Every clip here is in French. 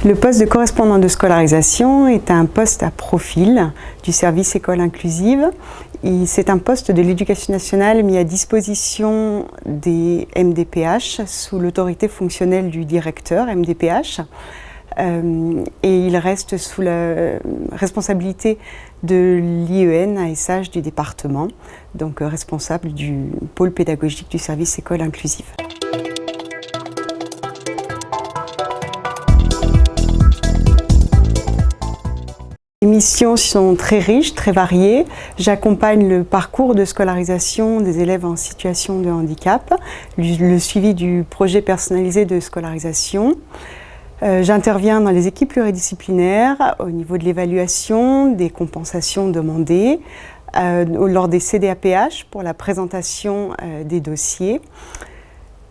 Le poste de correspondant de scolarisation est un poste à profil du service école inclusive. C'est un poste de l'Éducation nationale mis à disposition des MDPH sous l'autorité fonctionnelle du directeur MDPH. Et il reste sous la responsabilité de l'IEN ASH du département, donc responsable du pôle pédagogique du service école inclusive. Les missions sont très riches, très variées. J'accompagne le parcours de scolarisation des élèves en situation de handicap, le suivi du projet personnalisé de scolarisation. J'interviens dans les équipes pluridisciplinaires au niveau de l'évaluation, des compensations demandées, lors des CDAPH pour la présentation des dossiers.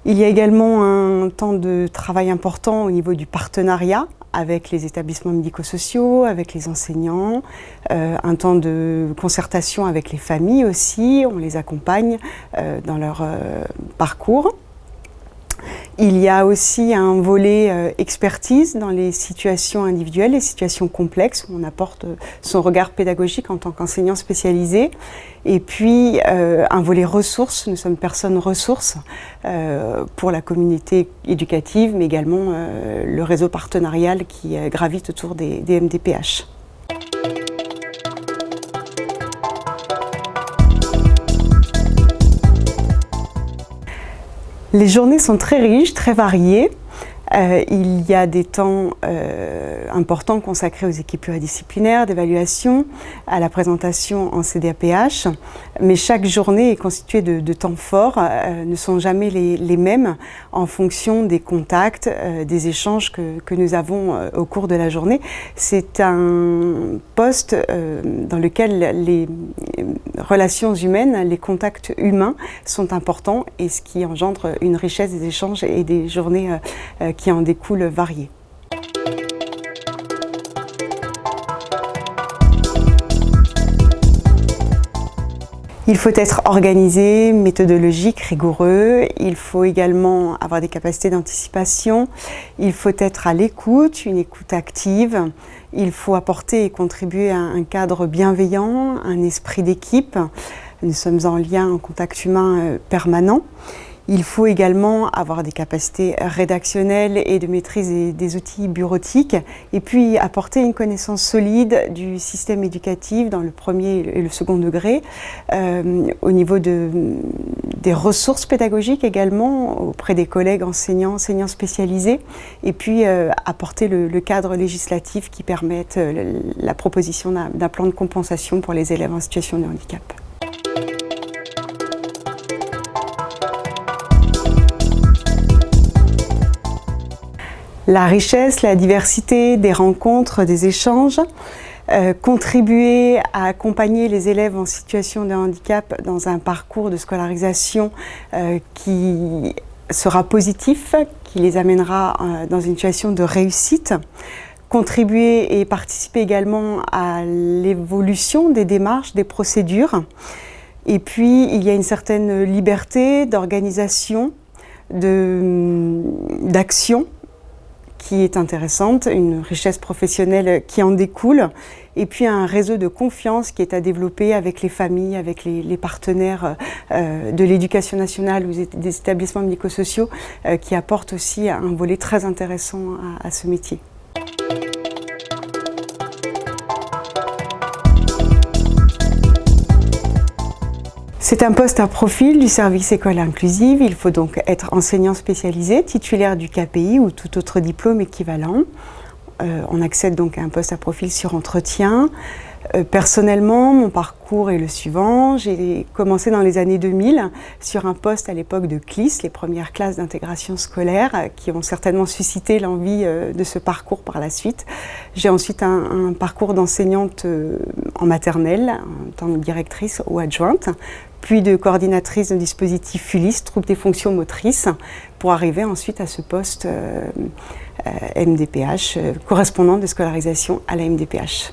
Il y a également un temps de travail important au niveau du partenariat avec les établissements médico-sociaux, avec les enseignants, un temps de concertation avec les familles aussi, on les accompagne dans leur parcours. Il y a aussi un volet expertise dans les situations individuelles, les situations complexes, où on apporte son regard pédagogique en tant qu'enseignant spécialisé. Et puis un volet ressources, nous sommes personnes ressources pour la communauté éducative, mais également le réseau partenarial qui gravite autour des MDPH. Les journées sont très riches, très variées. Il y a des temps importants consacrés aux équipes pluridisciplinaires, d'évaluation, à la présentation en CDAPH, mais chaque journée est constituée de temps forts, ne sont jamais les mêmes en fonction des contacts, des échanges que nous avons au cours de la journée. C'est un poste dans lequel les relations humaines, les contacts humains sont importants et ce qui engendre une richesse des échanges et des journées qui en découlent variées. Il faut être organisé, méthodologique, rigoureux. Il faut également avoir des capacités d'anticipation. Il faut être à l'écoute, une écoute active. Il faut apporter et contribuer à un cadre bienveillant, un esprit d'équipe. Nous sommes en lien, en contact humain permanent. Il faut également avoir des capacités rédactionnelles et de maîtrise des outils bureautiques et puis apporter une connaissance solide du système éducatif dans le premier et le second degré, au niveau des ressources pédagogiques également auprès des collègues enseignants spécialisés et puis apporter le cadre législatif qui permette la proposition d'un plan de compensation pour les élèves en situation de handicap. La richesse, la diversité des rencontres, des échanges, contribuer à accompagner les élèves en situation de handicap dans un parcours de scolarisation qui sera positif, qui les amènera dans une situation de réussite. Contribuer et participer également à l'évolution des démarches, des procédures. Et puis, il y a une certaine liberté d'organisation, d'action, qui est intéressante, une richesse professionnelle qui en découle, et puis un réseau de confiance qui est à développer avec les familles, avec les partenaires de l'Éducation nationale ou des établissements médico-sociaux qui apportent aussi un volet très intéressant à ce métier. C'est un poste à profil du service école inclusive. Il faut donc être enseignant spécialisé, titulaire du KPI ou tout autre diplôme équivalent. On accède donc à un poste à profil sur entretien. Personnellement, mon parcours est le suivant. J'ai commencé dans les années 2000 sur un poste à l'époque de CLIS, les premières classes d'intégration scolaire, qui ont certainement suscité l'envie de ce parcours par la suite. J'ai ensuite un parcours d'enseignante en maternelle, en tant que directrice ou adjointe, puis de coordinatrice de dispositif ULIS, trouble des fonctions motrices, pour arriver ensuite à ce poste MDPH, correspondant de scolarisation à la MDPH.